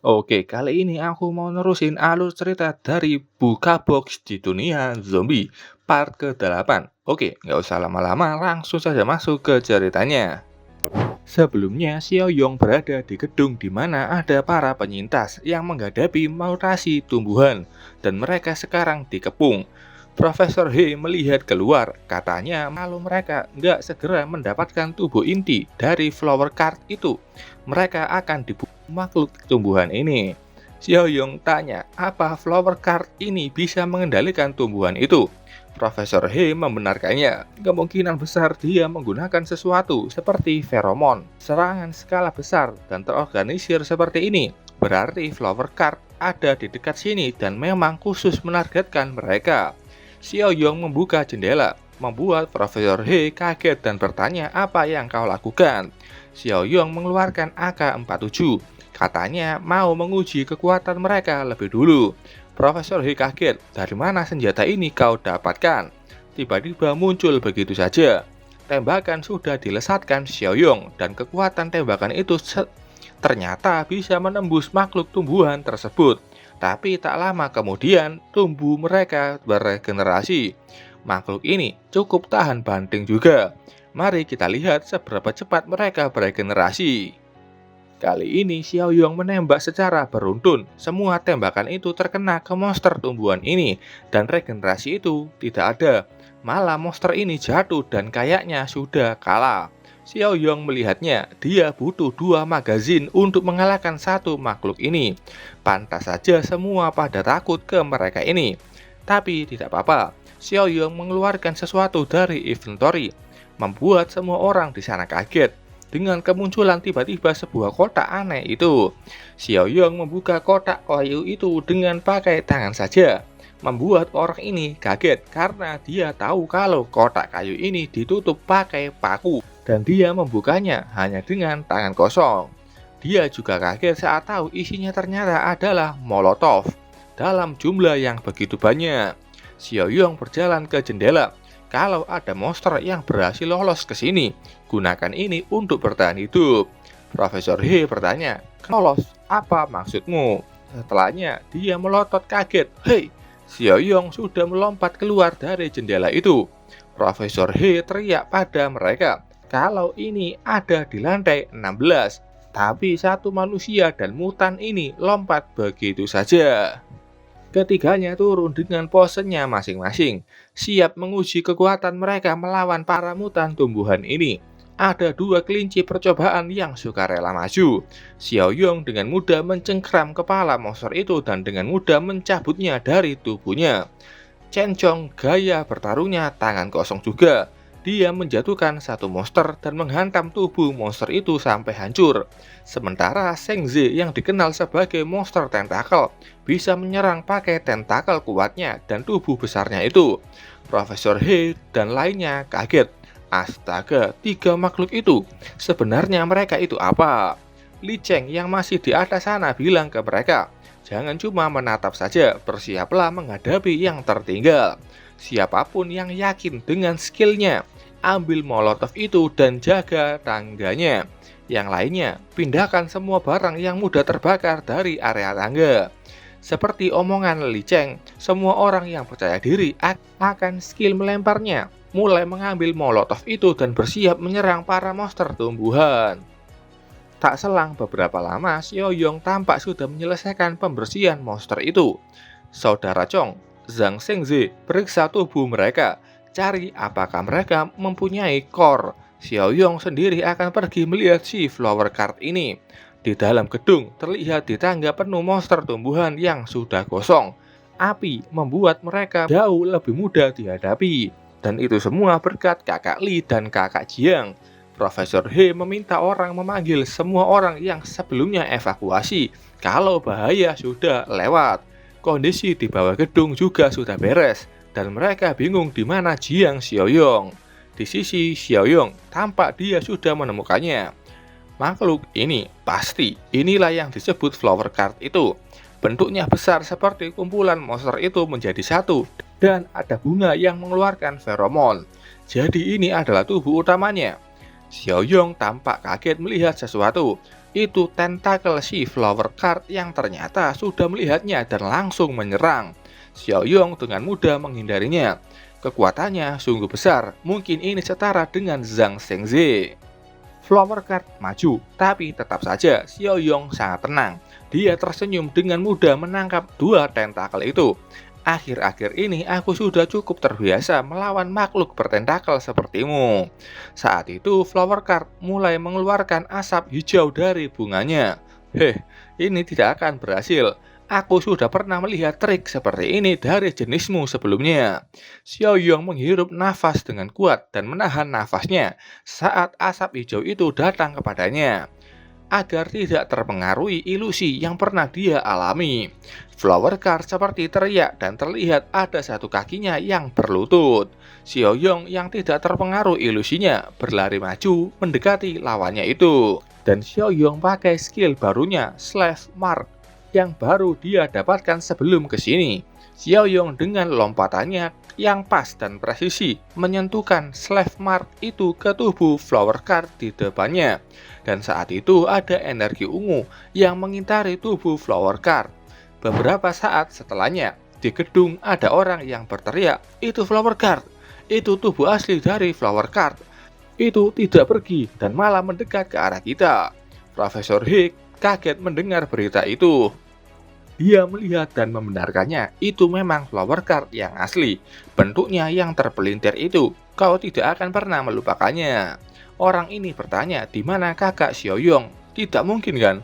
Oke, kali ini aku mau nerusin alur cerita dari Buka Box di Dunia Zombie part ke-8. Oke, nggak usah lama-lama, langsung saja masuk ke ceritanya. Sebelumnya, Xiao Yong berada di gedung di mana ada para penyintas yang menghadapi mutasi tumbuhan, dan mereka sekarang dikepung. Profesor He melihat keluar, katanya kalau mereka nggak segera mendapatkan tubuh inti dari flower card itu, mereka akan dibunuh makhluk tumbuhan ini. Xiao Yong tanya, apa flower card ini bisa mengendalikan tumbuhan itu? Profesor He membenarkannya. Kemungkinan besar dia menggunakan sesuatu seperti feromon, serangan skala besar dan terorganisir seperti ini. Berarti flower card ada di dekat sini dan memang khusus menargetkan mereka. Xiao Yong membuka jendela, membuat Profesor He kaget dan bertanya apa yang kau lakukan. Xiao Yong mengeluarkan AK-47. Katanya mau menguji kekuatan mereka lebih dulu. Profesor He kaget, dari mana senjata ini kau dapatkan? Tiba-tiba muncul begitu saja. Tembakan sudah dilesatkan Xiao Yong dan kekuatan tembakan itu ternyata bisa menembus makhluk tumbuhan tersebut. Tapi tak lama kemudian tumbuh mereka beregenerasi. Makhluk ini cukup tahan banting juga. Mari kita lihat seberapa cepat mereka beregenerasi. Kali ini Xiao Yong menembak secara beruntun. Semua tembakan itu terkena ke monster tumbuhan ini dan regenerasi itu tidak ada. Malah monster ini jatuh dan kayaknya sudah kalah. Xiao Yong melihatnya, dia butuh 2 magazin untuk mengalahkan satu makhluk ini. Pantas saja semua pada takut ke mereka ini. Tapi tidak apa-apa. Xiao Yong mengeluarkan sesuatu dari inventory, membuat semua orang di sana kaget. Dengan kemunculan tiba-tiba sebuah kotak aneh itu, Xiao Yong membuka kotak kayu itu dengan pakai tangan saja, membuat orang ini kaget karena dia tahu kalau kotak kayu ini ditutup pakai paku dan dia membukanya hanya dengan tangan kosong. Dia juga kaget saat tahu isinya ternyata adalah molotov dalam jumlah yang begitu banyak. Xiao Yong berjalan ke jendela. Kalau ada monster yang berhasil lolos ke sini, gunakan ini untuk bertahan hidup. Profesor He bertanya, lolos, apa maksudmu? Setelahnya, dia melotot kaget. Hei, Xiao Yong sudah melompat keluar dari jendela itu. Profesor He teriak pada mereka, kalau ini ada di lantai 16. Tapi satu manusia dan mutan ini lompat begitu saja. Ketiganya turun dengan posenya masing-masing, siap menguji kekuatan mereka melawan para mutan tumbuhan ini. Ada 2 kelinci percobaan yang sukarela maju. Xiao Yong dengan mudah mencengkram kepala monster itu dan dengan mudah mencabutnya dari tubuhnya. Chen Chong gaya bertarungnya tangan kosong juga. Dia menjatuhkan satu monster dan menghantam tubuh monster itu sampai hancur. Sementara Sheng Zi yang dikenal sebagai monster tentakel bisa menyerang pakai tentakel kuatnya dan tubuh besarnya itu. Profesor He dan lainnya kaget. Astaga, 3 makhluk itu. Sebenarnya mereka itu apa? Li Cheng yang masih di atas sana bilang ke mereka, jangan cuma menatap saja, bersiaplah menghadapi yang tertinggal. Siapapun yang yakin dengan skillnya, ambil molotov itu dan jaga tangganya. Yang lainnya, pindahkan semua barang yang mudah terbakar dari area tangga. Seperti omongan Li Cheng, semua orang yang percaya diri akan skill melemparnya, mulai mengambil molotov itu dan bersiap menyerang para monster tumbuhan. Tak selang beberapa lama, Xiao Yong tampak sudah menyelesaikan pembersihan monster itu. Saudara Chong, Zhang Shengzi, periksa tubuh mereka, cari apakah mereka mempunyai core. Xiao Yong sendiri akan pergi melihat si flower card ini. Di dalam gedung, terlihat di tangga penuh monster tumbuhan yang sudah kosong. Api membuat mereka jauh lebih mudah dihadapi. Dan itu semua berkat kakak Li dan kakak Jiang. Profesor He meminta orang memanggil semua orang yang sebelumnya evakuasi kalau bahaya sudah lewat. Kondisi di bawah gedung juga sudah beres dan mereka bingung di mana Jiang Xiaoyong. Di sisi Xiaoyong, tampak dia sudah menemukannya. Makhluk ini pasti inilah yang disebut flower card itu. Bentuknya besar seperti kumpulan monster itu menjadi satu dan ada bunga yang mengeluarkan feromon. Jadi ini adalah tubuh utamanya. Xiao Yong tampak kaget melihat sesuatu. Itu tentakel si flower card yang ternyata sudah melihatnya dan langsung menyerang. Xiaoyong dengan mudah menghindarinya. Kekuatannya sungguh besar, mungkin ini setara dengan Zhang Shengze. Flower card maju, tapi tetap saja Xiaoyong sangat tenang. Dia tersenyum dengan mudah menangkap dua tentakel itu. Akhir-akhir ini aku sudah cukup terbiasa melawan makhluk bertentakel sepertimu. Saat itu Flower Card mulai mengeluarkan asap hijau dari bunganya. Ini tidak akan berhasil. Aku sudah pernah melihat trik seperti ini dari jenismu sebelumnya. Xiaoyong menghirup nafas dengan kuat dan menahan nafasnya saat asap hijau itu datang kepadanya, agar tidak terpengaruhi ilusi yang pernah dia alami. Flower Card seperti teriak dan terlihat ada satu kakinya yang berlutut. Xiaoyong yang tidak terpengaruh ilusinya berlari maju mendekati lawannya itu. Dan Xiaoyong pakai skill barunya, Slave Mark, yang baru dia dapatkan sebelum kesini. Xiaoyong dengan lompatannya yang pas dan presisi menyentuhkan Slave Mark itu ke tubuh Flower Card di depannya. Dan saat itu ada energi ungu yang mengitari tubuh Flower Card. Beberapa saat setelahnya, di gedung ada orang yang berteriak, "Itu Flower Card, itu tubuh asli dari Flower Card. Itu tidak pergi dan malah mendekat ke arah kita." Profesor Hig kaget mendengar berita itu. Dia melihat dan membenarkannya, itu memang Flower Card yang asli. Bentuknya yang terpelintir itu, kau tidak akan pernah melupakannya. Orang ini bertanya, di mana kakak Xiaoyong? Tidak mungkin kan?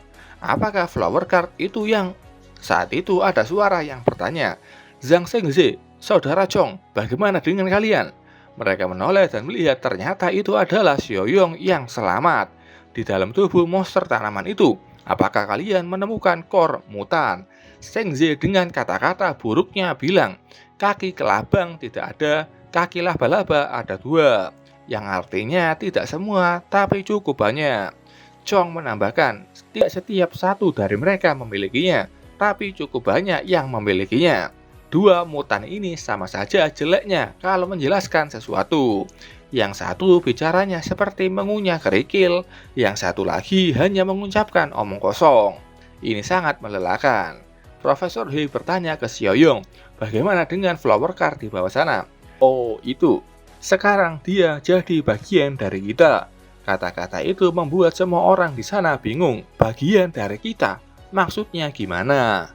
Apakah Flower Card itu yang... Saat itu ada suara yang bertanya, "Zhang Shengze, saudara Chong, bagaimana dengan kalian?" Mereka menoleh dan melihat ternyata itu adalah Xiaoyong yang selamat. Di dalam tubuh monster tanaman itu, apakah kalian menemukan core mutan? Shengze dengan kata-kata buruknya bilang, "Kaki kelabang tidak ada, kaki laba-laba ada 2. Yang artinya tidak semua, tapi cukup banyak. Chong menambahkan, tidak setiap satu dari mereka memilikinya, tapi cukup banyak yang memilikinya. 2 mutan ini sama saja jeleknya kalau menjelaskan sesuatu. Yang satu bicaranya seperti mengunyah kerikil, yang satu lagi hanya mengucapkan omong kosong. Ini sangat melelahkan." Profesor He bertanya ke Xiaoyong, "Bagaimana dengan Flower Card di bawah sana?" "Oh, itu. Sekarang dia jadi bagian dari kita." Kata-kata itu membuat semua orang di sana bingung. Bagian dari kita? Maksudnya gimana?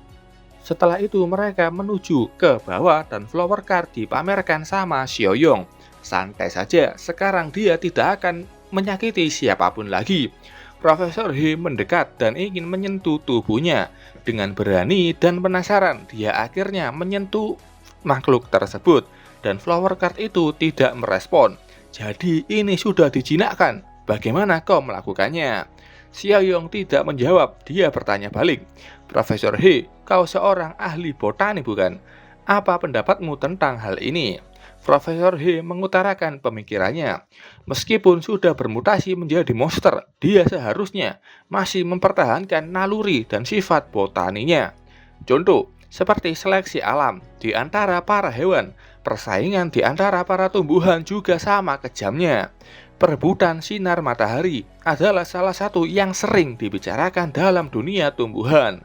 Setelah itu mereka menuju ke bawah dan Flower Card dipamerkan sama Xiaoyong. Santai saja, sekarang dia tidak akan menyakiti siapapun lagi. Profesor He mendekat dan ingin menyentuh tubuhnya. Dengan berani dan penasaran, dia akhirnya menyentuh makhluk tersebut. Dan Flower Card itu tidak merespon. Jadi ini sudah dijinakkan. Bagaimana kau melakukannya? Xiaoyong tidak menjawab. Dia bertanya balik, "Profesor He, kau seorang ahli botani bukan? Apa pendapatmu tentang hal ini?" Profesor He mengutarakan pemikirannya. Meskipun sudah bermutasi menjadi monster, dia seharusnya masih mempertahankan naluri dan sifat botaninya. Contoh, seperti seleksi alam di antara para hewan, persaingan di antara para tumbuhan juga sama kejamnya. Perebutan sinar matahari adalah salah satu yang sering dibicarakan dalam dunia tumbuhan.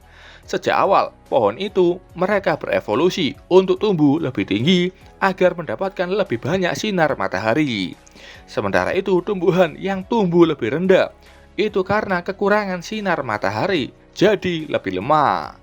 Sejak awal, pohon itu mereka berevolusi untuk tumbuh lebih tinggi agar mendapatkan lebih banyak sinar matahari. Sementara itu, tumbuhan yang tumbuh lebih rendah itu karena kekurangan sinar matahari, jadi lebih lemah.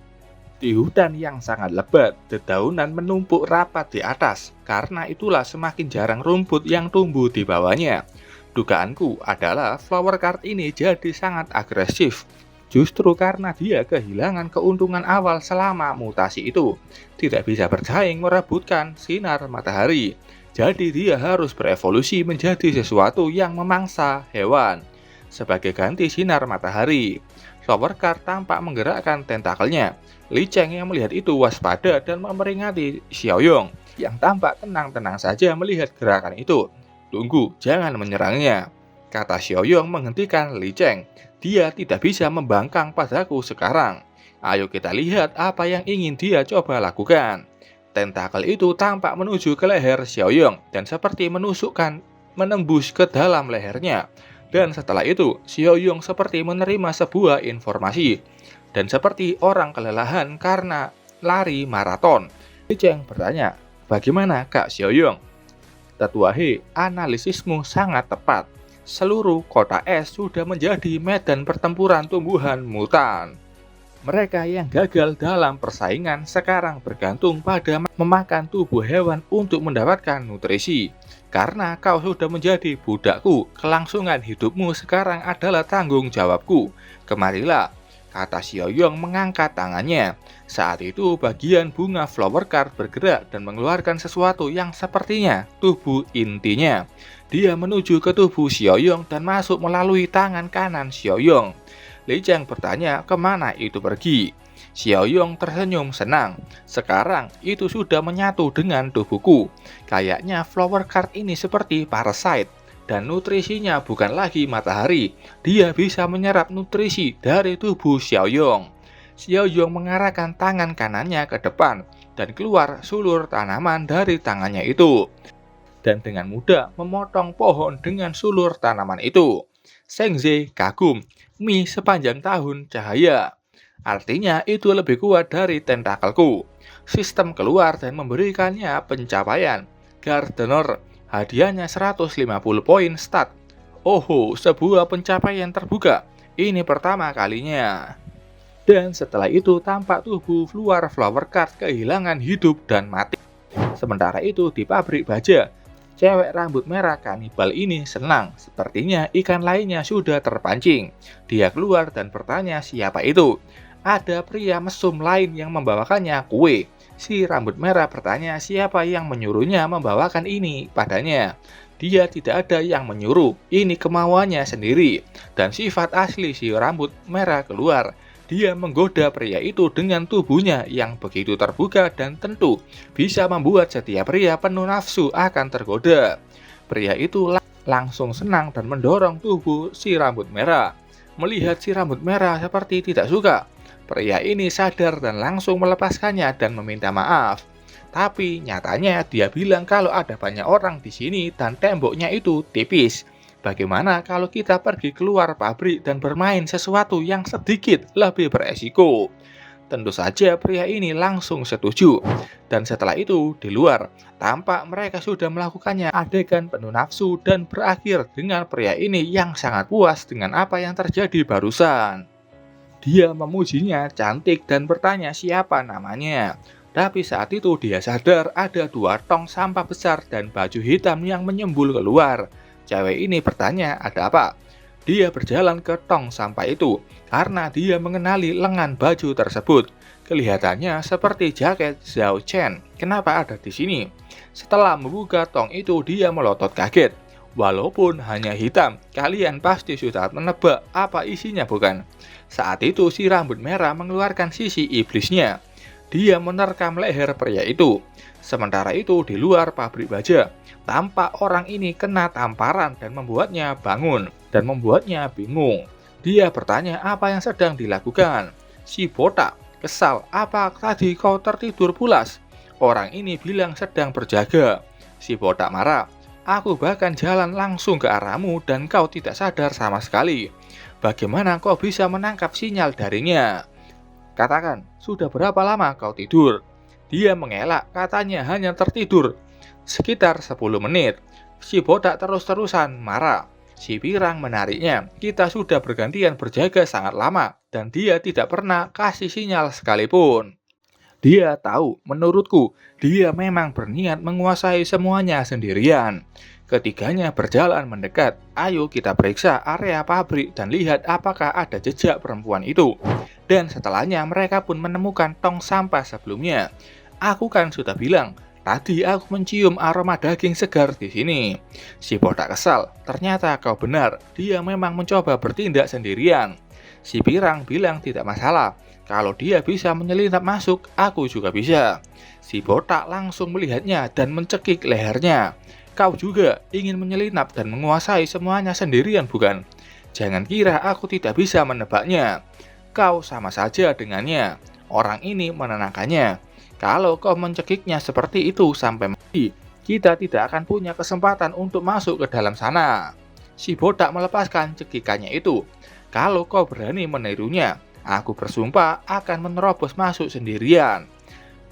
Di hutan yang sangat lebat, dedaunan menumpuk rapat di atas, karena itulah semakin jarang rumput yang tumbuh di bawahnya. Dugaanku adalah Flower Card ini jadi sangat agresif. Justru karena dia kehilangan keuntungan awal selama mutasi itu, tidak bisa bersaing merebutkan sinar matahari. Jadi dia harus berevolusi menjadi sesuatu yang memangsa hewan. Sebagai ganti sinar matahari, Flower Card tampak menggerakkan tentakelnya. Li Cheng yang melihat itu waspada dan memperingati Xiaoyong, yang tampak tenang-tenang saja melihat gerakan itu. "Tunggu, jangan menyerangnya," kata Xiaoyong menghentikan Li Cheng. "Dia tidak bisa membangkang padaku sekarang. Ayo kita lihat apa yang ingin dia coba lakukan." Tentakel itu tampak menuju ke leher Xiaoyong dan seperti menusukkan menembus ke dalam lehernya. Dan setelah itu, Xiaoyong seperti menerima sebuah informasi dan seperti orang kelelahan karena lari maraton. Li Cheng bertanya, "Bagaimana Kak Xiaoyong?" "Tetua He, analisismu sangat tepat. Seluruh kota es sudah menjadi medan pertempuran tumbuhan mutan. Mereka yang gagal dalam persaingan sekarang bergantung pada memakan tubuh hewan untuk mendapatkan nutrisi. Karena kau sudah menjadi budakku, kelangsungan hidupmu sekarang adalah tanggung jawabku. Kemarilah," kata Xiaoyong mengangkat tangannya. Saat itu bagian bunga flower card bergerak dan mengeluarkan sesuatu yang sepertinya tubuh intinya. Dia menuju ke tubuh Xiaoyong dan masuk melalui tangan kanan Xiaoyong. Li Cheng bertanya kemana itu pergi. Xiaoyong tersenyum senang. "Sekarang itu sudah menyatu dengan tubuhku. Kayaknya flower card ini seperti parasite. Dan nutrisinya bukan lagi matahari. Dia bisa menyerap nutrisi dari tubuh Xiaoyong." Xiaoyong mengarahkan tangan kanannya ke depan dan keluar sulur tanaman dari tangannya itu. Dan dengan mudah memotong pohon dengan sulur tanaman itu. Zhengze kagum. "Mi sepanjang tahun cahaya. Artinya itu lebih kuat dari tentakelku." Sistem keluar dan memberikannya pencapaian. Gardener, hadiahnya 150 poin stat. Oh, sebuah pencapaian terbuka. Ini pertama kalinya. Dan setelah itu tampak tubuh luar flower card kehilangan hidup dan mati. Sementara itu di pabrik baja, cewek rambut merah kanibal ini senang. Sepertinya ikan lainnya sudah terpancing. Dia keluar dan bertanya siapa itu. Ada pria mesum lain yang membawakannya kue. Si rambut merah bertanya siapa yang menyuruhnya membawakan ini padanya. Dia tidak ada yang menyuruh, ini kemauannya sendiri. Dan sifat asli si rambut merah keluar. Dia menggoda pria itu dengan tubuhnya yang begitu terbuka dan tentu bisa membuat setiap pria penuh nafsu akan tergoda. Pria itu langsung senang dan mendorong tubuh si rambut merah. Melihat si rambut merah seperti tidak suka, pria ini sadar dan langsung melepaskannya dan meminta maaf. Tapi nyatanya dia bilang kalau ada banyak orang di sini dan temboknya itu tipis. Bagaimana kalau kita pergi keluar pabrik dan bermain sesuatu yang sedikit lebih beresiko? Tentu saja pria ini langsung setuju. Dan setelah itu di luar, tampak mereka sudah melakukannya adegan penuh nafsu dan berakhir dengan pria ini yang sangat puas dengan apa yang terjadi barusan. Dia memujinya cantik dan bertanya siapa namanya. Tapi saat itu dia sadar ada 2 tong sampah besar dan baju hitam yang menyembul keluar. Cewek ini bertanya, "Ada apa?" Dia berjalan ke tong sampah itu karena dia mengenali lengan baju tersebut. Kelihatannya seperti jaket Zhao Chen. Kenapa ada di sini? Setelah membuka tong itu, dia melotot kaget. Walaupun hanya hitam, kalian pasti sudah menebak apa isinya, bukan? Saat itu si rambut merah mengeluarkan sisi iblisnya. Dia menerkam leher pria itu. Sementara itu di luar pabrik baja, tampak orang ini kena tamparan dan membuatnya bangun dan membuatnya bingung. Dia bertanya apa yang sedang dilakukan. Si botak kesal, "Apa tadi kau tertidur pulas?" Orang ini bilang sedang berjaga. Si botak marah, "Aku bahkan jalan langsung ke arahmu dan kau tidak sadar sama sekali. Bagaimana kau bisa menangkap sinyal darinya? Katakan, sudah berapa lama kau tidur?" Dia mengelak, katanya hanya tertidur sekitar 10 menit. Si botak terus-terusan marah. Si pirang menariknya. "Kita sudah bergantian berjaga sangat lama dan dia tidak pernah kasih sinyal sekalipun." Dia tahu, menurutku, dia memang berniat menguasai semuanya sendirian. Ketiganya berjalan mendekat. "Ayo kita periksa area pabrik dan lihat apakah ada jejak perempuan itu." Dan setelahnya mereka pun menemukan tong sampah sebelumnya. "Aku kan sudah bilang, tadi aku mencium aroma daging segar di sini." Si botak kesal. "Ternyata kau benar, dia memang mencoba bertindak sendirian." Si pirang bilang tidak masalah. Kalau dia bisa menyelinap masuk, aku juga bisa. Si botak langsung melihatnya dan mencekik lehernya. "Kau juga ingin menyelinap dan menguasai semuanya sendirian, bukan? Jangan kira aku tidak bisa menebaknya. Kau sama saja dengannya." Orang ini menenangkannya. "Kalau kau mencekiknya seperti itu sampai mati, kita tidak akan punya kesempatan untuk masuk ke dalam sana." Si botak melepaskan cekikannya itu. Kalau kau berani menirunya, aku bersumpah akan menerobos masuk sendirian.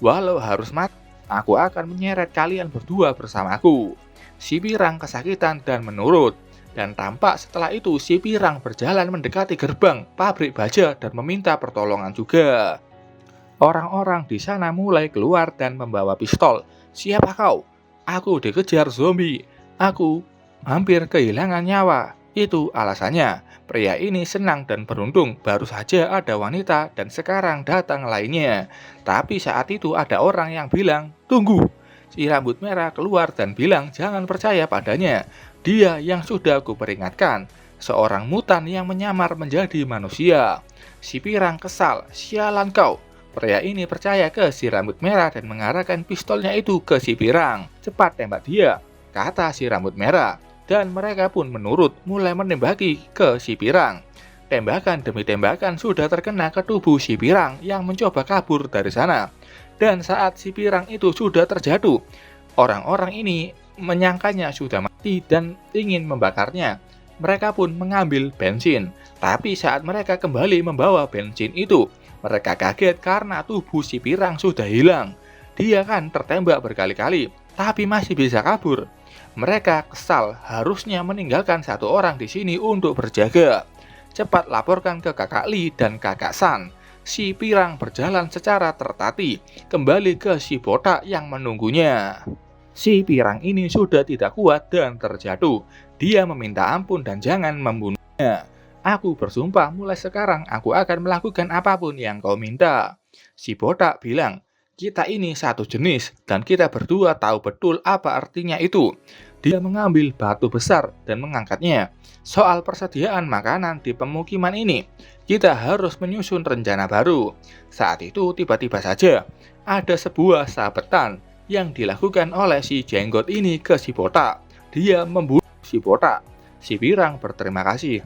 Walau harus mati, aku akan menyeret kalian berdua bersamaku. Si pirang kesakitan dan menurut. Dan tampak setelah itu si pirang berjalan mendekati gerbang pabrik baja dan meminta pertolongan juga. Orang-orang di sana mulai keluar dan membawa pistol. Siapa kau? Aku dikejar zombie. Aku hampir kehilangan nyawa. Itu alasannya. Pria ini senang dan beruntung. Baru saja ada wanita dan sekarang datang lainnya. Tapi saat itu ada orang yang bilang, tunggu. Si rambut merah keluar dan bilang jangan percaya padanya. Dia yang sudah aku peringatkan. Seorang mutan yang menyamar menjadi manusia. Si pirang kesal. Sialan kau. Pria ini percaya ke si rambut merah dan mengarahkan pistolnya itu ke si pirang. Cepat tembak dia, kata si rambut merah. Dan mereka pun menurut mulai menembaki ke si pirang. Tembakan demi tembakan sudah terkena ke tubuh si pirang yang mencoba kabur dari sana. Dan saat si pirang itu sudah terjatuh, orang-orang ini menyangkanya sudah mati dan ingin membakarnya. Mereka pun mengambil bensin. Tapi saat mereka kembali membawa bensin itu, mereka kaget karena tubuh si pirang sudah hilang. Dia kan tertembak berkali-kali, tapi masih bisa kabur. Mereka kesal, harusnya meninggalkan satu orang di sini untuk berjaga. Cepat laporkan ke kakak Li dan kakak San. Si pirang berjalan secara tertati, kembali ke si botak yang menunggunya. Si pirang ini sudah tidak kuat dan terjatuh. Dia meminta ampun dan jangan membunuhnya. Aku bersumpah mulai sekarang aku akan melakukan apapun yang kau minta. Si botak bilang, kita ini satu jenis dan kita berdua tahu betul apa artinya itu. Dia mengambil batu besar dan mengangkatnya. Soal persediaan makanan di pemukiman ini, kita harus menyusun rencana baru. Saat itu tiba-tiba saja ada sebuah sabetan yang dilakukan oleh si jenggot ini ke si botak. Dia membunuh si botak. Si pirang berterima kasih.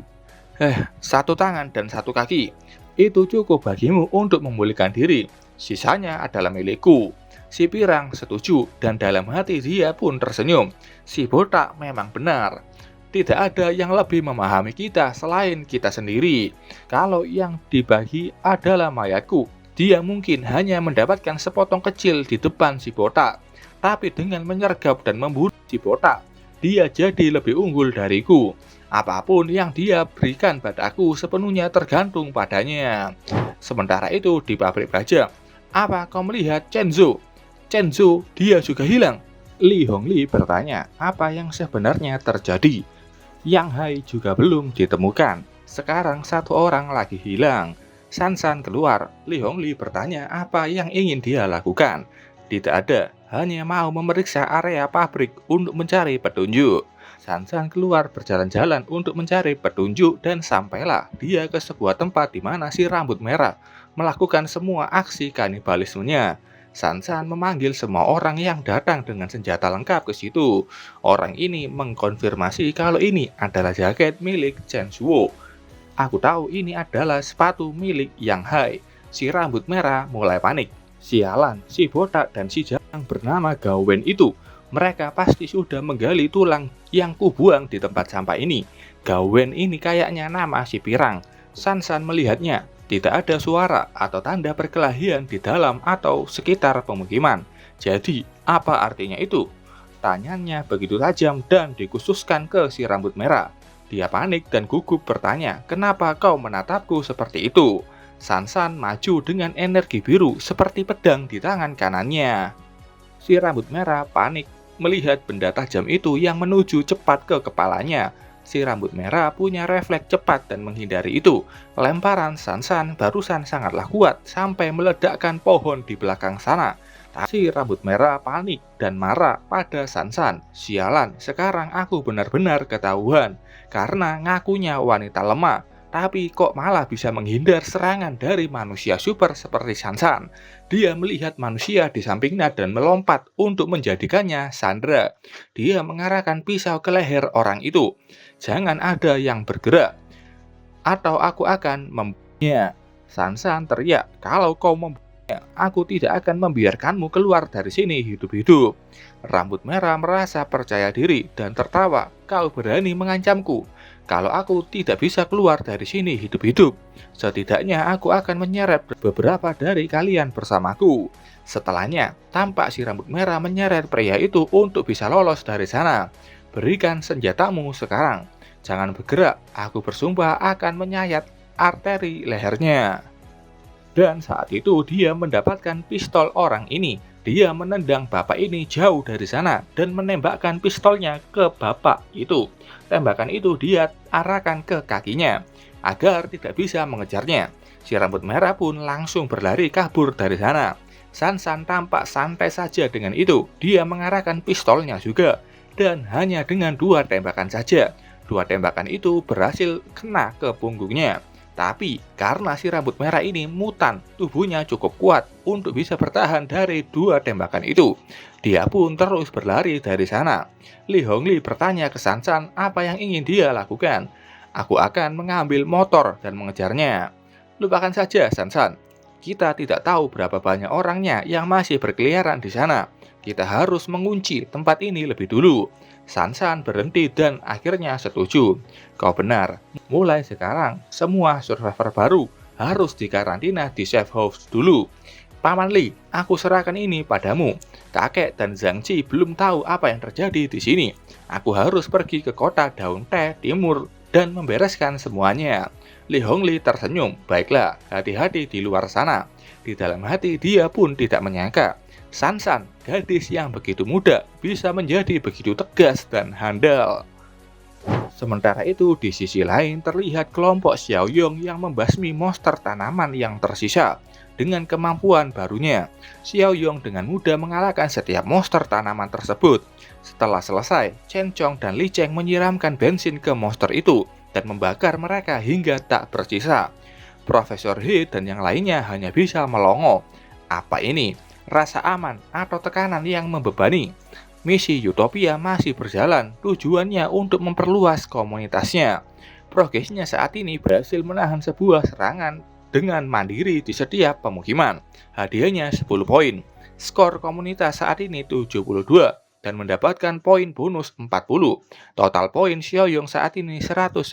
Satu tangan dan satu kaki. Itu cukup bagimu untuk memulihkan diri. Sisanya adalah milikku. Si pirang setuju dan dalam hati dia pun tersenyum. Si botak memang benar. Tidak ada yang lebih memahami kita selain kita sendiri. Kalau yang dibagi adalah mayatku, dia mungkin hanya mendapatkan sepotong kecil di depan si botak. Tapi dengan menyergap dan membunuh si botak, dia jadi lebih unggul dariku. Apapun yang dia berikan padaku sepenuhnya tergantung padanya. Sementara itu di pabrik baja, apa kau melihat Chenzo? Chenzo, dia juga hilang. Li Hongli bertanya, apa yang sebenarnya terjadi? Yang Hai juga belum ditemukan. Sekarang satu orang lagi hilang. San San keluar. Li Hongli bertanya apa yang ingin dia lakukan. Tidak ada, hanya mau memeriksa area pabrik untuk mencari petunjuk. San San keluar berjalan-jalan untuk mencari petunjuk dan sampailah dia ke sebuah tempat di mana si rambut merah melakukan semua aksi kanibalismenya. San San memanggil semua orang yang datang dengan senjata lengkap ke situ. Orang ini mengkonfirmasi kalau ini adalah jaket milik Chen Shuo. Aku tahu ini adalah sepatu milik Yang Hai. Si rambut merah mulai panik. Sialan, si botak dan si jang bernama Gao Wen itu. Mereka pasti sudah menggali tulang yang kubuang di tempat sampah ini. Gao Wen ini kayaknya nama si pirang. San San melihatnya. Tidak ada suara atau tanda perkelahian di dalam atau sekitar pemukiman. Jadi, apa artinya itu? Tanyanya begitu tajam dan dikhususkan ke si rambut merah. Dia panik dan gugup bertanya, kenapa kau menatapku seperti itu? San San maju dengan energi biru seperti pedang di tangan kanannya. Si rambut merah panik melihat benda tajam itu yang menuju cepat ke kepalanya. Si rambut merah punya refleks cepat dan menghindari itu. Lemparan San San barusan sangatlah kuat sampai meledakkan pohon di belakang sana. Si rambut merah panik dan marah pada San San. Sialan, sekarang aku benar-benar ketahuan. Karena ngakunya wanita lemah, tapi kok malah bisa menghindar serangan dari manusia super seperti San San. Dia melihat manusia di sampingnya dan melompat untuk menjadikannya sandera. Dia mengarahkan pisau ke leher orang itu. Jangan ada yang bergerak, atau aku akan membunuhnya. San San teriak, kalau kau membunuh Aku tidak akan membiarkanmu keluar dari sini hidup-hidup. Rambut merah merasa percaya diri dan tertawa. Kau berani mengancamku. Kalau aku tidak bisa keluar dari sini hidup-hidup, setidaknya aku akan menyeret beberapa dari kalian bersamaku. Setelahnya, tampak si rambut merah menyeret pria itu untuk bisa lolos dari sana. Berikan senjatamu sekarang. Jangan bergerak, aku bersumpah akan menyayat arteri lehernya. Dan saat itu dia mendapatkan pistol orang ini. Dia menendang bapak ini jauh dari sana dan menembakkan pistolnya ke bapak itu. Tembakan itu dia arahkan ke kakinya agar tidak bisa mengejarnya. Si rambut merah pun langsung berlari kabur dari sana. Sansan tampak santai saja dengan itu. Dia mengarahkan pistolnya juga. Dan hanya dengan 2 tembakan saja. 2 tembakan itu berhasil kena ke punggungnya. Tapi karena si rambut merah ini mutan, tubuhnya cukup kuat untuk bisa bertahan dari 2 tembakan itu. Dia pun terus berlari dari sana. Li Hongli bertanya ke Sansan apa yang ingin dia lakukan. Aku akan mengambil motor dan mengejarnya. Lupakan saja Sansan. Kita tidak tahu berapa banyak orangnya yang masih berkeliaran di sana. Kita harus mengunci tempat ini lebih dulu. Sansan berhenti dan akhirnya setuju. Kau benar, mulai sekarang semua survivor baru harus dikarantina di safe house dulu. Paman Li, aku serahkan ini padamu. Kakek dan Zhang Ji belum tahu apa yang terjadi di sini. Aku harus pergi ke kota Daun Teh Timur dan membereskan semuanya. Li Hongli tersenyum. Baiklah, hati-hati di luar sana. Di dalam hati dia pun tidak menyangka Sansan, gadis yang begitu muda, bisa menjadi begitu tegas dan handal. Sementara itu, di sisi lain terlihat kelompok Xiaoyong yang membasmi monster tanaman yang tersisa. Dengan kemampuan barunya, Xiaoyong dengan mudah mengalahkan setiap monster tanaman tersebut. Setelah selesai, Chen Chong dan Li Cheng menyiramkan bensin ke monster itu dan membakar mereka hingga tak bersisa. Profesor He dan yang lainnya hanya bisa melongo. Apa ini? Rasa aman atau tekanan yang membebani? Misi Utopia masih berjalan, tujuannya untuk memperluas komunitasnya. Progresnya saat ini berhasil menahan sebuah serangan dengan mandiri di setiap pemukiman. Hadiahnya 10 poin. Skor komunitas saat ini 72 dan mendapatkan poin bonus 40. Total poin Xiaoyong saat ini 193.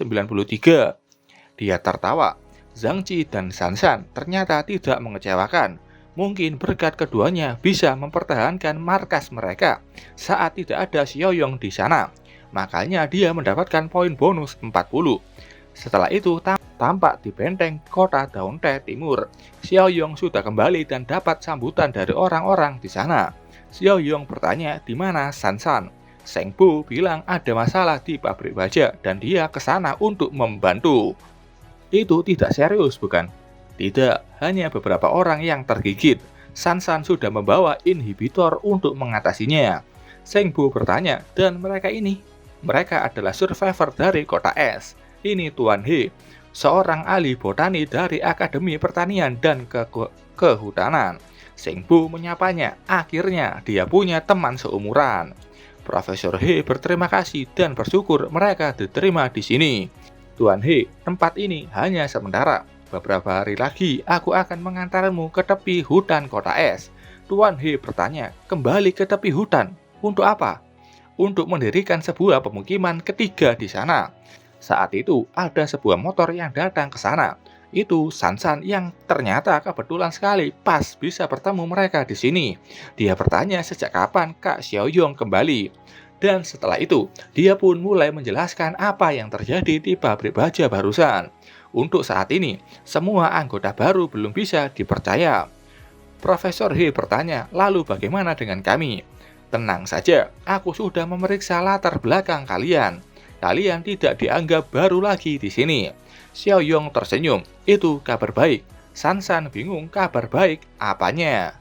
Dia tertawa. Zhang Ji dan Sansan ternyata tidak mengecewakan. Mungkin berkat keduanya bisa mempertahankan markas mereka saat tidak ada Xiaoyong di sana. Makanya dia mendapatkan poin bonus 40. Setelah itu tampak di benteng kota Daun Teh Timur. Xiaoyong sudah kembali dan dapat sambutan dari orang-orang di sana. Xiaoyong bertanya di mana Sansan. Seng Bu bilang ada masalah di pabrik baja dan dia ke sana untuk membantu. Itu tidak serius bukan? Tidak, hanya beberapa orang yang tergigit. Sansan sudah membawa inhibitor untuk mengatasinya. Seng Bu bertanya, dan mereka ini? Mereka adalah survivor dari kota es. Ini Tuan He, seorang ahli botani dari Akademi Pertanian dan Kehutanan. Seng Bu menyapanya, akhirnya dia punya teman seumuran. Profesor He berterima kasih dan bersyukur mereka diterima di sini. Tuan He, tempat ini hanya sementara. Beberapa hari lagi, aku akan mengantarmu ke tepi hutan kota es. Tuan He bertanya, kembali ke tepi hutan? Untuk apa? Untuk mendirikan sebuah pemukiman ketiga di sana. Saat itu, ada sebuah motor yang datang ke sana. Itu Sansan yang ternyata kebetulan sekali pas bisa bertemu mereka di sini. Dia bertanya sejak kapan Kak Xiaoyong kembali. Dan setelah itu, dia pun mulai menjelaskan apa yang terjadi di pabrik baja barusan. Untuk saat ini, semua anggota baru belum bisa dipercaya. Profesor He bertanya, lalu bagaimana dengan kami? Tenang saja, aku sudah memeriksa latar belakang kalian. Kalian tidak dianggap baru lagi di sini. Xiaoyong tersenyum, itu kabar baik. Sansan bingung kabar baik apanya.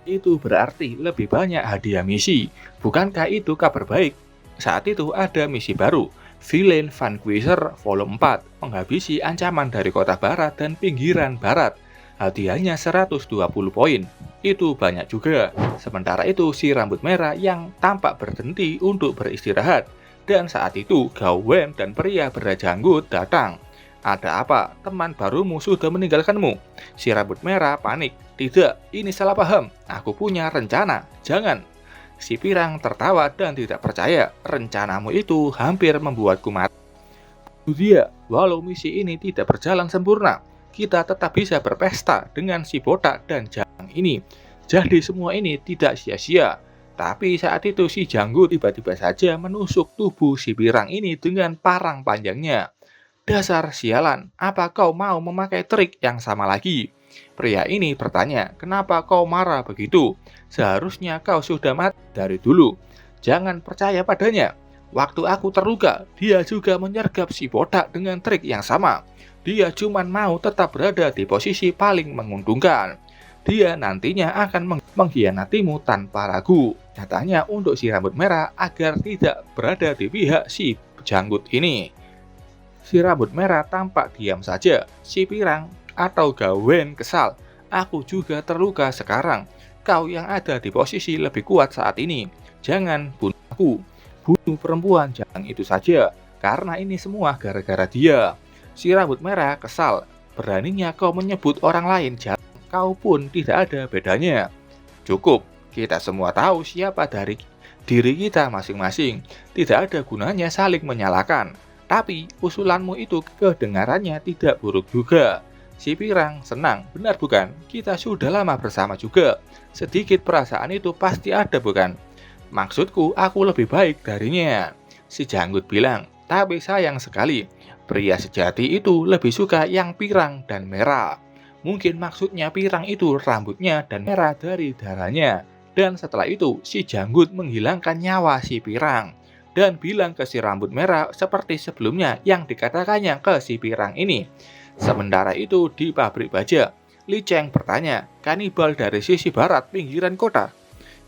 Itu berarti lebih banyak hadiah misi. Bukankah itu kabar baik? Saat itu ada misi baru. Villain Vanquisher Volume 4 menghabisi ancaman dari kota barat dan pinggiran barat. Hadiahnya 120 poin. Itu banyak juga. Sementara itu si rambut merah yang tampak berhenti untuk beristirahat. Dan saat itu Gao Wen dan pria berjanggut datang. Ada apa? Teman barumu sudah meninggalkanmu. Si rambut merah panik. Tidak, ini salah paham. Aku punya rencana. Jangan. Si pirang tertawa dan tidak percaya. Rencanamu itu hampir membuatku mati. Dia, walau misi ini tidak berjalan sempurna, kita tetap bisa berpesta dengan si botak dan janggut ini. Jadi semua ini tidak sia-sia. Tapi saat itu si janggut tiba-tiba saja menusuk tubuh si pirang ini dengan parang panjangnya. Dasar sialan, apa kau mau memakai trik yang sama lagi? Pria ini bertanya, kenapa kau marah begitu? Seharusnya kau sudah mati dari dulu. Jangan percaya padanya. Waktu aku terluka, dia juga menyergap si botak dengan trik yang sama. Dia cuma mau tetap berada di posisi paling menguntungkan. Dia nantinya akan mengkhianatimu tanpa ragu. Katanya untuk si rambut merah agar tidak berada di pihak si janggut ini. Si rambut merah tampak diam saja. Si pirang atau Gawen kesal. Aku juga terluka sekarang. Kau yang ada di posisi lebih kuat saat ini. Jangan bunuh aku. Bunuh perempuan jangan itu saja. Karena ini semua gara-gara dia. Si rambut merah kesal. Beraninya kau menyebut orang lain jahat. Kau pun tidak ada bedanya. Cukup. Kita semua tahu siapa dari diri kita masing-masing. Tidak ada gunanya saling menyalahkan. Tapi usulanmu itu kedengarannya tidak buruk juga. Si pirang senang, benar bukan? Kita sudah lama bersama juga. Sedikit perasaan itu pasti ada bukan? Maksudku, aku lebih baik darinya. Si janggut bilang, tapi sayang sekali. Pria sejati itu lebih suka yang pirang dan merah. Mungkin maksudnya pirang itu rambutnya dan merah dari darahnya. Dan setelah itu, si janggut menghilangkan nyawa si pirang. Dan bilang ke si rambut merah seperti sebelumnya yang dikatakannya ke si pirang ini. Sementara itu di pabrik baja, Li Cheng bertanya, kanibal dari sisi barat pinggiran kota?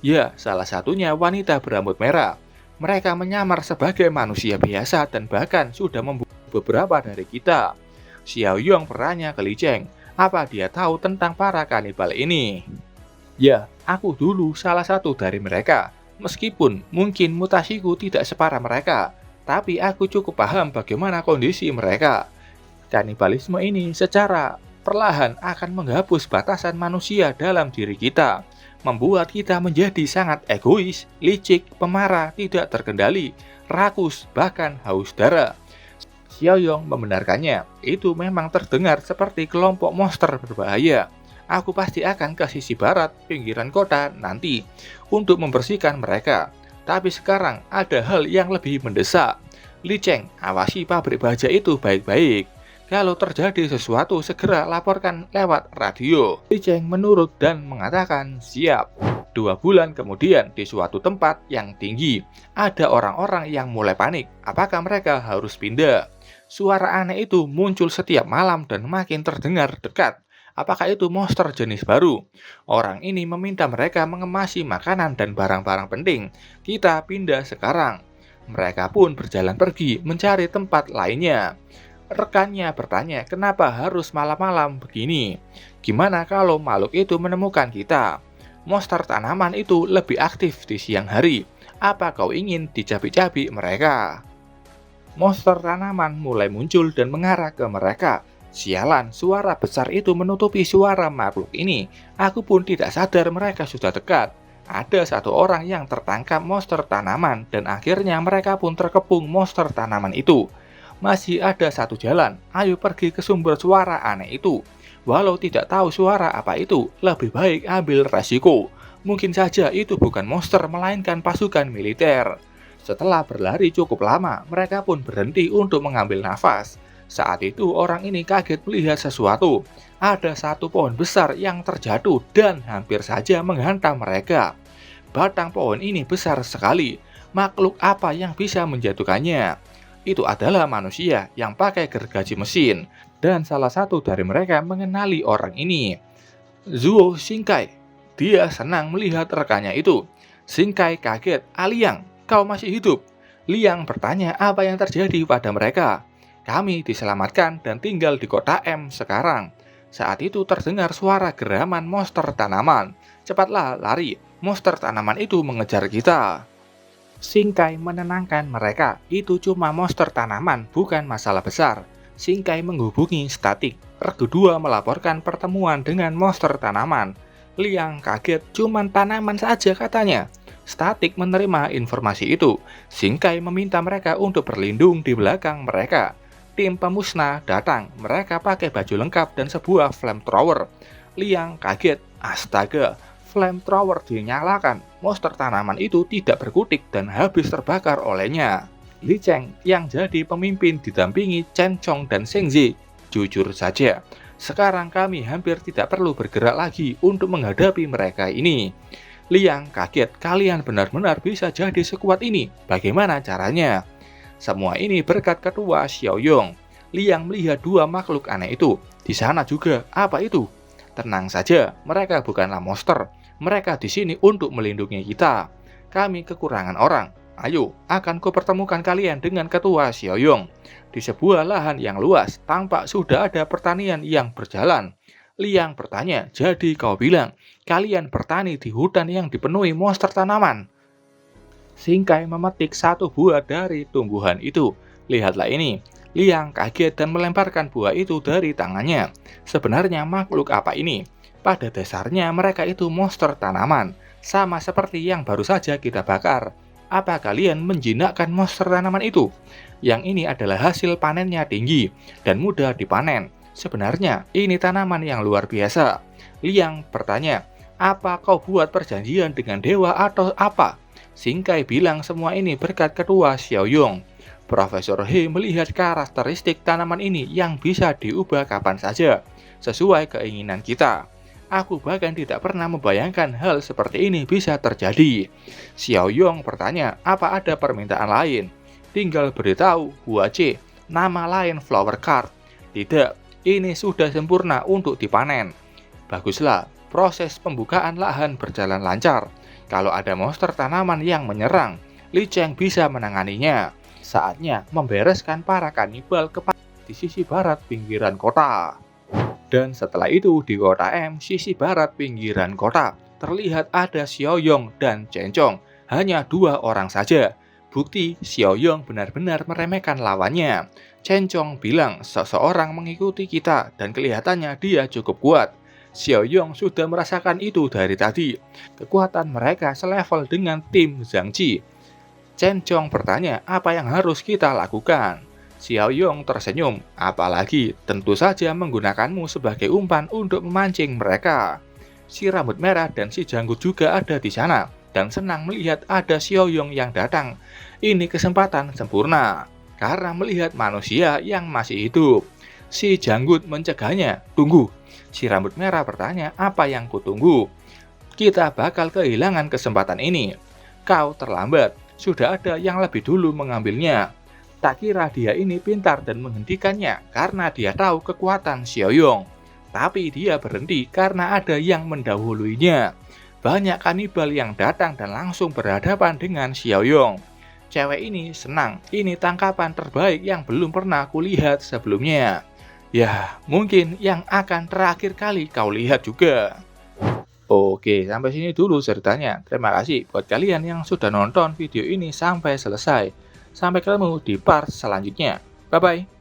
Ya, salah satunya wanita berambut merah. Mereka menyamar sebagai manusia biasa dan bahkan sudah membunuh beberapa dari kita. Xiao Yong bertanya ke Li Cheng, apa dia tahu tentang para kanibal ini? Ya, aku dulu salah satu dari mereka. Meskipun mungkin mutasiku tidak separah mereka, tapi aku cukup paham bagaimana kondisi mereka. Kanibalisme ini secara perlahan akan menghapus batasan manusia dalam diri kita, membuat kita menjadi sangat egois, licik, pemarah, tidak terkendali, rakus, bahkan haus darah. Xiao Yong membenarkannya, itu memang terdengar seperti kelompok monster berbahaya. Aku pasti akan ke sisi barat, pinggiran kota nanti, untuk membersihkan mereka. Tapi sekarang ada hal yang lebih mendesak. Li Cheng, awasi pabrik baja itu baik-baik. Kalau terjadi sesuatu, segera laporkan lewat radio. Li Cheng menurut dan mengatakan siap. 2 bulan kemudian, di suatu tempat yang tinggi, ada orang-orang yang mulai panik. Apakah mereka harus pindah? Suara aneh itu muncul setiap malam dan makin terdengar dekat. Apakah itu monster jenis baru? Orang ini meminta mereka mengemasi makanan dan barang-barang penting. Kita pindah sekarang. Mereka pun berjalan pergi mencari tempat lainnya. Rekannya bertanya, kenapa harus malam-malam begini? Gimana kalau makhluk itu menemukan kita? Monster tanaman itu lebih aktif di siang hari. Apa kau ingin dicabik-cabik mereka? Monster tanaman mulai muncul dan mengarah ke mereka. Sialan, suara besar itu menutupi suara makhluk ini. Aku pun tidak sadar mereka sudah dekat. Ada satu orang yang tertangkap monster tanaman dan akhirnya mereka pun terkepung monster tanaman itu. Masih ada satu jalan, ayo pergi ke sumber suara aneh itu. Walau tidak tahu suara apa itu, lebih baik ambil resiko. Mungkin saja itu bukan monster melainkan pasukan militer. Setelah berlari cukup lama, mereka pun berhenti untuk mengambil nafas. Saat itu orang ini kaget melihat sesuatu. Ada satu pohon besar yang terjatuh dan hampir saja menghantam mereka. Batang pohon ini besar sekali. Makhluk apa yang bisa menjatuhkannya? Itu adalah manusia yang pakai gergaji mesin. Dan salah satu dari mereka mengenali orang ini. Zuo Xingkai. Dia senang melihat rekannya itu. Xingkai kaget. Aliang, kau masih hidup? Liang bertanya apa yang terjadi pada mereka. Kami diselamatkan dan tinggal di kota M sekarang. Saat itu terdengar suara geraman monster tanaman. Cepatlah lari, monster tanaman itu mengejar kita. Xingkai menenangkan mereka, itu cuma monster tanaman, bukan masalah besar. Singkai menghubungi Statik. Regu 2 melaporkan pertemuan dengan monster tanaman. Liang kaget, cuman tanaman saja katanya. Statik menerima informasi itu. Singkai meminta mereka untuk berlindung di belakang mereka. Tim pemusnah datang. Mereka pakai baju lengkap dan sebuah flamethrower. Liang kaget. Astaga, flamethrower dinyalakan. Monster tanaman itu tidak berkutik dan habis terbakar olehnya. Li Cheng yang jadi pemimpin didampingi Chen Chong dan Sheng Zi. Jujur saja, sekarang kami hampir tidak perlu bergerak lagi untuk menghadapi mereka ini. Liang kaget, kalian benar-benar bisa jadi sekuat ini. Bagaimana caranya? Semua ini berkat ketua Xiaoyong. Liang melihat dua makhluk aneh itu. Di sana juga, apa itu? Tenang saja, mereka bukanlah monster. Mereka di sini untuk melindungi kita. Kami kekurangan orang. Ayo, akan kupertemukan kalian dengan ketua Xiaoyong. Di sebuah lahan yang luas, tampak sudah ada pertanian yang berjalan. Liang bertanya, jadi kau bilang, kalian bertani di hutan yang dipenuhi monster tanaman? Singkai memetik satu buah dari tumbuhan itu. Lihatlah ini. Liang kaget dan melemparkan buah itu dari tangannya. Sebenarnya makhluk apa ini? Pada dasarnya mereka itu monster tanaman. Sama seperti yang baru saja kita bakar. Apa kalian menjinakkan monster tanaman itu? Yang ini adalah hasil panennya tinggi dan mudah dipanen. Sebenarnya ini tanaman yang luar biasa. Liang bertanya, apa kau buat perjanjian dengan dewa atau apa? Singkai bilang semua ini berkat ketua Xiaoyong. Profesor He melihat karakteristik tanaman ini yang bisa diubah kapan saja, sesuai keinginan kita. Aku bahkan tidak pernah membayangkan hal seperti ini bisa terjadi. Xiaoyong bertanya, apa ada permintaan lain? Tinggal beritahu Huace, nama lain flower card. Tidak, ini sudah sempurna untuk dipanen. Baguslah, proses pembukaan lahan berjalan lancar. Kalau ada monster tanaman yang menyerang, Li Cheng bisa menanganinya. Saatnya membereskan para kanibal di sisi barat pinggiran kota. Dan setelah itu di kota M, sisi barat pinggiran kota, terlihat ada Xiaoyong dan Chen Chong. Hanya dua orang saja. Bukti Xiaoyong benar-benar meremehkan lawannya. Chen Chong bilang seseorang mengikuti kita dan kelihatannya dia cukup kuat. Xiaoyong sudah merasakan itu dari tadi. Kekuatan mereka selevel dengan tim Zhang Ji. Chen Chong bertanya apa yang harus kita lakukan. Xiaoyong tersenyum, apalagi tentu saja menggunakanmu sebagai umpan untuk memancing mereka. Si rambut merah dan si janggut juga ada di sana, dan senang melihat ada Xiaoyong yang datang. Ini kesempatan sempurna, karena melihat manusia yang masih hidup. Si janggut mencegahnya, tunggu. Si rambut merah bertanya, apa yang kutunggu? Kita bakal kehilangan kesempatan ini. Kau terlambat, sudah ada yang lebih dulu mengambilnya. Tak kira dia ini pintar dan menghentikannya karena dia tahu kekuatan Xiaoyong. Tapi dia berhenti karena ada yang mendahuluinya. Banyak kanibal yang datang dan langsung berhadapan dengan Xiaoyong. Cewek ini senang, ini tangkapan terbaik yang belum pernah kulihat sebelumnya. Ya, mungkin yang akan terakhir kali kau lihat juga. Oke, sampai sini dulu ceritanya. Terima kasih buat kalian yang sudah nonton video ini sampai selesai. Sampai ketemu di part selanjutnya. Bye-bye.